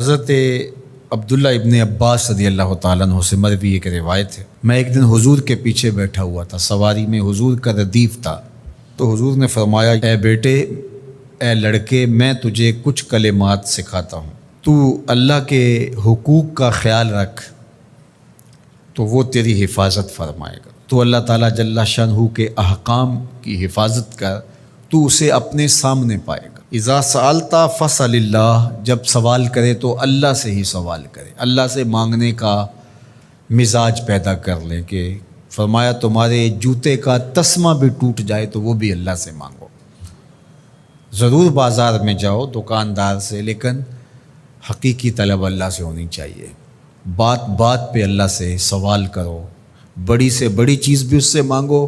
حضرت عبداللہ ابن عباس رضی اللہ تعالیٰ عنہ سے مروی ایک روایت ہے، میں ایک دن حضور کے پیچھے بیٹھا ہوا تھا، سواری میں حضور کا ردیف تھا، تو حضور نے فرمایا اے بیٹے، اے لڑکے، میں تجھے کچھ کلمات سکھاتا ہوں، تو اللہ کے حقوق کا خیال رکھ تو وہ تیری حفاظت فرمائے گا۔ تو اللہ تعالیٰ جل شانہ کے احکام کی حفاظت کر، تو اسے اپنے سامنے پائے گا۔ اذا سألت فاسأل اللہ، جب سوال کرے تو اللہ سے ہی سوال کرے، اللہ سے مانگنے کا مزاج پیدا کر لے کہ فرمایا تمہارے جوتے کا تسمہ بھی ٹوٹ جائے تو وہ بھی اللہ سے مانگو۔ ضرور بازار میں جاؤ دکاندار سے، لیکن حقیقی طلب اللہ سے ہونی چاہیے۔ بات بات پہ اللہ سے سوال کرو، بڑی سے بڑی چیز بھی اس سے مانگو،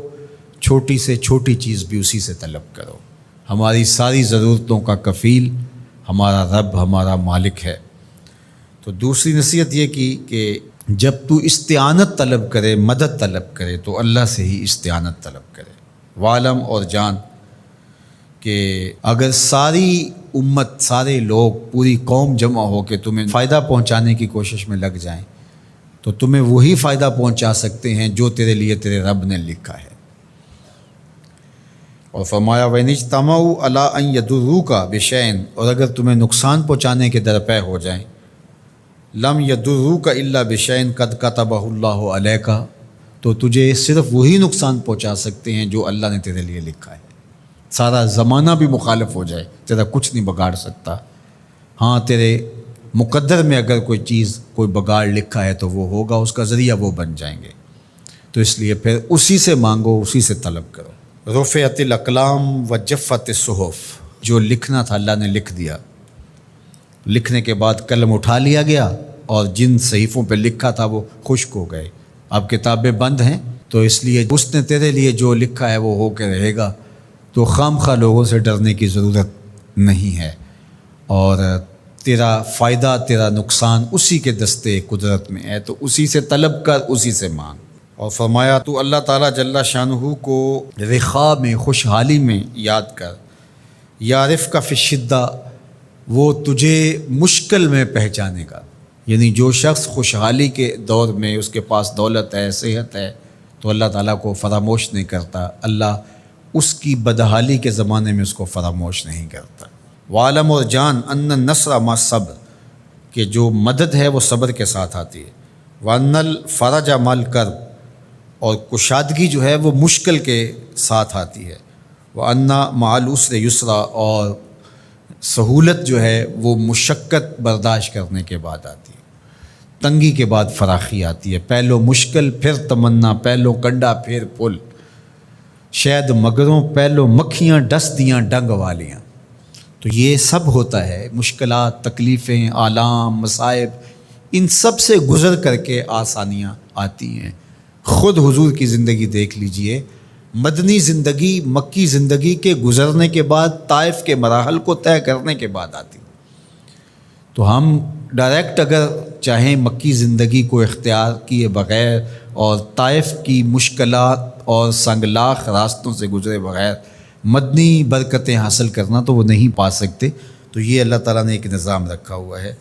چھوٹی سے چھوٹی چیز بھی اسی سے طلب کرو۔ ہماری ساری ضرورتوں کا کفیل ہمارا رب، ہمارا مالک ہے۔ تو دوسری نصیحت یہ کی کہ جب تو استعانت طلب کرے، مدد طلب کرے تو اللہ سے ہی استعانت طلب کرے۔ وعلم، اور جان کہ اگر ساری امت، سارے لوگ، پوری قوم جمع ہو کے تمہیں فائدہ پہنچانے کی کوشش میں لگ جائیں تو تمہیں وہی فائدہ پہنچا سکتے ہیں جو تیرے لیے تیرے رب نے لکھا ہے۔ اور فرمایا وَإِنِ اجْتَمَعُوا عَلَىٰ أَن يَضُرُّوكَ بِشَيْءٍ، اور اگر تمہیں نقصان پہنچانے کے درپے ہو جائیں، لَمْ يَضُرُّوكَ إِلَّا بِشَيْءٍ قَدْ كَتَبَهُ اللَّهُ عَلَيْكَ، تو تجھے صرف وہی نقصان پہنچا سکتے ہیں جو اللہ نے تیرے لیے لکھا ہے۔ سارا زمانہ بھی مخالف ہو جائے، تیرا کچھ نہیں بگاڑ سکتا۔ ہاں، تیرے مقدر میں اگر کوئی چیز، کوئی بگاڑ لکھا ہے تو وہ ہوگا، اس کا ذریعہ وہ بن جائیں گے۔ تو اس لیے پھر اسی سے مانگو، اسی سے طلب کرو۔ رفعت الاقلام وجفت الصحف، جو لکھنا تھا اللہ نے لکھ دیا، لکھنے کے بعد قلم اٹھا لیا گیا اور جن صحیفوں پہ لکھا تھا وہ خشک ہو گئے، اب کتابیں بند ہیں، تو اس لیے اس نے تیرے لیے جو لکھا ہے وہ ہو کے رہے گا، تو خام خواہ لوگوں سے ڈرنے کی ضرورت نہیں ہے، اور تیرا فائدہ، تیرا نقصان اسی کے دستے قدرت میں ہے، تو اسی سے طلب کر، اسی سے مانگ۔ اور فرمایا تو اللہ تعالیٰ جل شانہ کو رخاء میں، خوشحالی میں یاد کر، یعرف کا فی الشدہ، وہ تجھے مشکل میں پہچانے گا۔ یعنی جو شخص خوشحالی کے دور میں اس کے پاس دولت ہے، صحت ہے، تو اللہ تعالیٰ کو فراموش نہیں کرتا، اللہ اس کی بدحالی کے زمانے میں اس کو فراموش نہیں کرتا۔ وعلم، اور جان، ان النصر مع الصبر، کہ جو مدد ہے وہ صبر کے ساتھ آتی ہے۔ وان الفرج مع الکرب، اور کشادگی جو ہے وہ مشکل کے ساتھ آتی ہے۔ وَأَنَّ مَعَ الْعُسْرِ يُسْرًا، اور سہولت جو ہے وہ مشقت برداشت کرنے کے بعد آتی ہے، تنگی کے بعد فراخی آتی ہے۔ پہلو مشکل پھر تمنا، پہلو کنڈا پھر پل، شاید مگروں پہلو مکھیاں ڈس دیاں ڈنگ والیاں۔ تو یہ سب ہوتا ہے، مشکلات، تکلیفیں، آلام، مصائب، ان سب سے گزر کر کے آسانیاں آتی ہیں۔ خود حضور کی زندگی دیکھ لیجئے، مدنی زندگی مکی زندگی کے گزرنے کے بعد، طائف کے مراحل کو طے کرنے کے بعد آتی۔ تو ہم ڈائریکٹ اگر چاہیں مکی زندگی کو اختیار کیے بغیر اور طائف کی مشکلات اور سنگلاخ راستوں سے گزرے بغیر مدنی برکتیں حاصل کرنا، تو وہ نہیں پا سکتے۔ تو یہ اللہ تعالیٰ نے ایک نظام رکھا ہوا ہے۔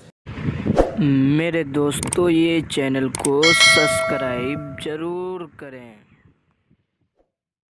میرے دوستو، یہ چینل کو سبسکرائب ضرور کریں۔